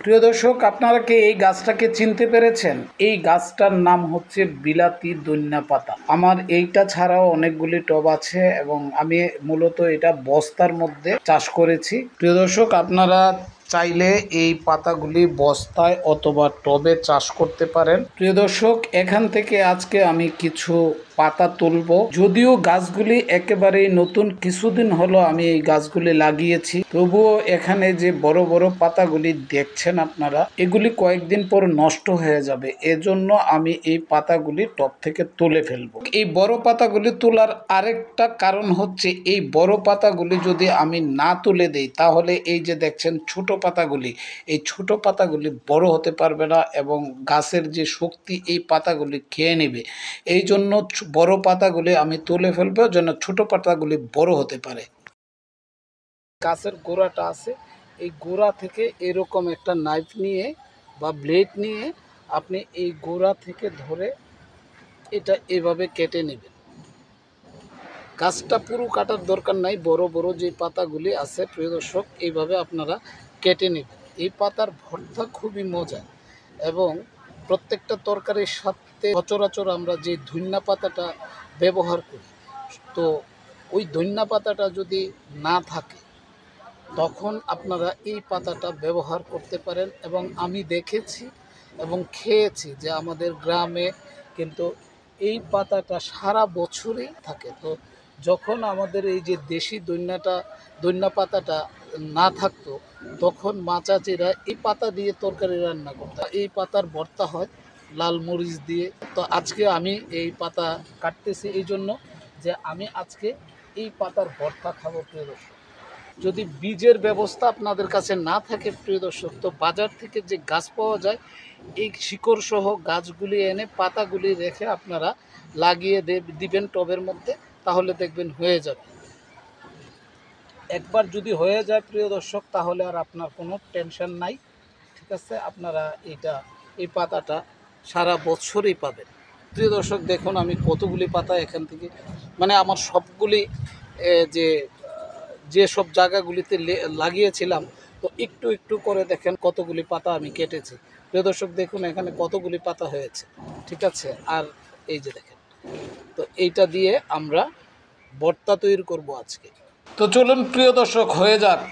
প্রিয় দর্শক, আপনারা কি এই গাছটাকে চিনতে পেরেছেন? এই গাছটার নাম হচ্ছে বিলাতি ধনিয়া পাতা। আমার এইটা ছাড়াও অনেকগুলি টব আছে এবং আমি মূলত এটা বস্তার মধ্যে চাষ করেছি। প্রিয় দর্শক, আপনারা চাইলে এই পাতাগুলি বস্তায় অথবা টবে চাষ করতে পারেন। প্রিয় দর্শক, এখান থেকে আজকে আমি কিছু পাতা তুলব। যদিও গাছগুলি একেবারেই নতুন, কিছুদিন হলো আমি এই গাছগুলি লাগিয়েছি, তবুও এখানে যে বড় বড় পাতাগুলি দেখছেন আপনারা, এগুলি কয়েকদিন পর নষ্ট হয়ে যাবে। এজন্য আমি এই পাতাগুলি টব থেকে তুলে ফেলবো। এই বড় পাতাগুলি তোলার আরেকটা কারণ হচ্ছে, এই বড় পাতাগুলি যদি আমি না তুলে দেই তাহলে এই যে দেখছেন ছোট পাতাগুলি, এই ছোট পাতাগুলি বড় হতে পারবে না এবং গাছের যে শক্তি এই পাতাগুলি খেয়ে নেবে। এই জন্য বড় পাতাগুলি আমি তুলে ফেলবো যেন ছোট পাতাগুলি বড় হতে পারে। গাছের গোড়াটা আছে, এই গোড়া থেকে এরকম একটা নাইফ নিয়ে বা ব্লেড নিয়ে আপনি এই গোড়া থেকে ধরে এটা এভাবে কেটে নেবেন। গাছটা পুরো কাটার দরকার নাই, বড় বড় যে পাতাগুলি আছে প্রিয় দর্শক, এইভাবে আপনারা কেটে নেবেন। এই পাতার ভর্তা খুবই মজা এবং প্রত্যেকটা তরকারির সাথে সচরাচর আমরা যে ধনিয়া পাতাটা ব্যবহার করি, তো ওই ধনিয়া পাতাটা যদি না থাকে তখন আপনারা এই পাতাটা ব্যবহার করতে পারেন। এবং আমি দেখেছি এবং খেয়েছি যে আমাদের গ্রামে কিন্তু এই পাতাটা সারা বছরই থাকে। তো যখন আমাদের এই যে দেশি ধনিয়া পাতাটা না থাকতো, তখন মা চাচিরা এই পাতা দিয়ে তরকারি রান্না করতো। এই পাতার ভর্তা হয় লাল মরিচ দিয়ে। তো আজকে আমি এই পাতা কাটতেছি এই জন্য যে আমি আজকে এই পাতার ভর্তা খাবো প্রিয় দর্শক। যদি বীজের ব্যবস্থা আপনাদের কাছে না থাকে প্রিয় দর্শক, তো বাজার থেকে যে গাছ পাওয়া যায় এই শিকড় সহ গাছগুলি এনে পাতাগুলি রেখে আপনারা লাগিয়ে দিবেন টবের মধ্যে, তাহলে দেখবেন হয়ে যাবে। একবার যদি হয়ে যায় প্রিয় দর্শক, তাহলে আর আপনার কোনো টেনশন নাই। ঠিক আছে, আপনারা এই পাতাটা সারা বছরই পাবেন। প্রিয় দর্শক, দেখুন আমি কতগুলি পাতা এখান থেকে, মানে আমার সবগুলি যে সব জায়গাগুলিতে লাগিয়েছিলাম, তো একটু একটু করে দেখেন কতগুলি পাতা আমি কেটেছি। প্রিয় দর্শক, দেখুন এখানে কতগুলি পাতা হয়েছে। ঠিক আছে, আর এই যে দেখেন, তো এইটা দিয়ে আমরা ভর্তা তৈরি করব আজকে। তো চলুন প্রিয় দর্শক, হয়ে যাক।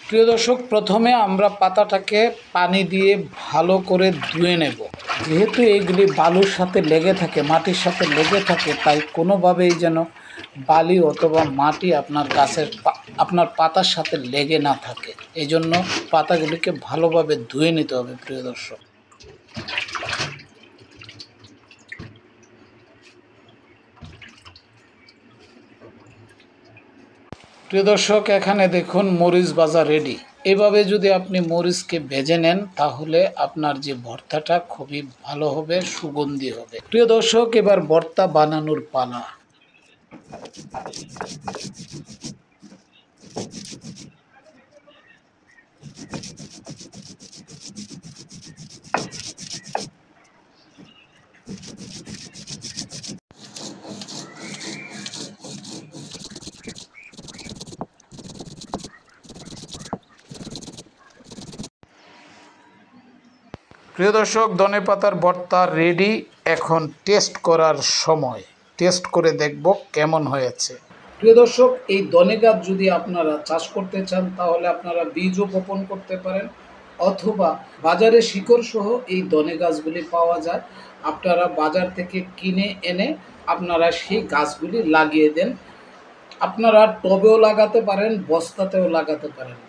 প্রিয় দর্শক, প্রথমে আমরা পাতাটাকে পানি দিয়ে ভালো করে ধুয়ে নেব। যেহেতু এইগুলি বালুর সাথে লেগে থাকে, মাটির সাথে লেগে থাকে, তাই কোনোভাবেই যেন বালি অথবা মাটি আপনার পাতার সাথে লেগে না থাকে। এই জন্য পাতাগুলিকে ভালোভাবে ধুয়ে নিতে হবে প্রিয় দর্শক। প্রিয় দর্শক, এখানে দেখুন মরিচ ভাজা রেডি। এভাবে যদি আপনি মরিচকে ভেজে নেন তাহলে আপনার যে ভর্তাটা খুবই ভালো হবে, সুগন্ধি হবে। প্রিয় দর্শক, এবার ভর্তা বানানোর পালা। প্রিয় দর্শক, ধনেপাতার ভর্তা রেডি। এখন টেস্ট করার সময়। টেস্ট করে দেখব কেমন হয়েছে। প্রিয় দর্শক, এই ধনে গাছ যদি আপনারা চাষ করতে চান তাহলে আপনারা বীজও বপন করতে পারেন, অথবা বাজারে শিকড় সহ এই ধনে গাছগুলি পাওয়া যায়। আপনারা বাজার থেকে কিনে এনে আপনারা সেই গাছগুলি লাগিয়ে দেন। আপনারা টবেও লাগাতে পারেন, বস্তাতেও লাগাতে পারেন।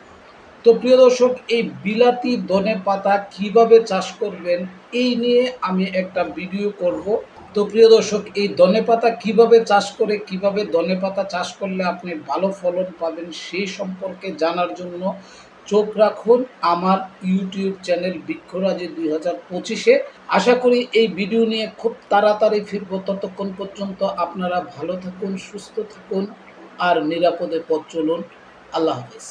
তো প্রিয় দর্শক, এই বিলাতি ধনে পাতা কীভাবে চাষ করবেন এই নিয়ে আমি একটা ভিডিও করব। তো প্রিয় দর্শক, এই ধনে পাতা কীভাবে চাষ করে, কীভাবে ধনে পাতা চাষ করলে আপনি ভালো ফলন পাবেন সেই সম্পর্কে জানার জন্য চোখ রাখুন আমার ইউটিউব চ্যানেল বৃক্ষরাজি 2025-এ। আশা করি এই ভিডিও নিয়ে খুব তাড়াতাড়ি ফিরব। ততক্ষণ পর্যন্ত আপনারা ভালো থাকুন, সুস্থ থাকুন আর নিরাপদে পথ চলুন। আল্লাহ হাফেজ।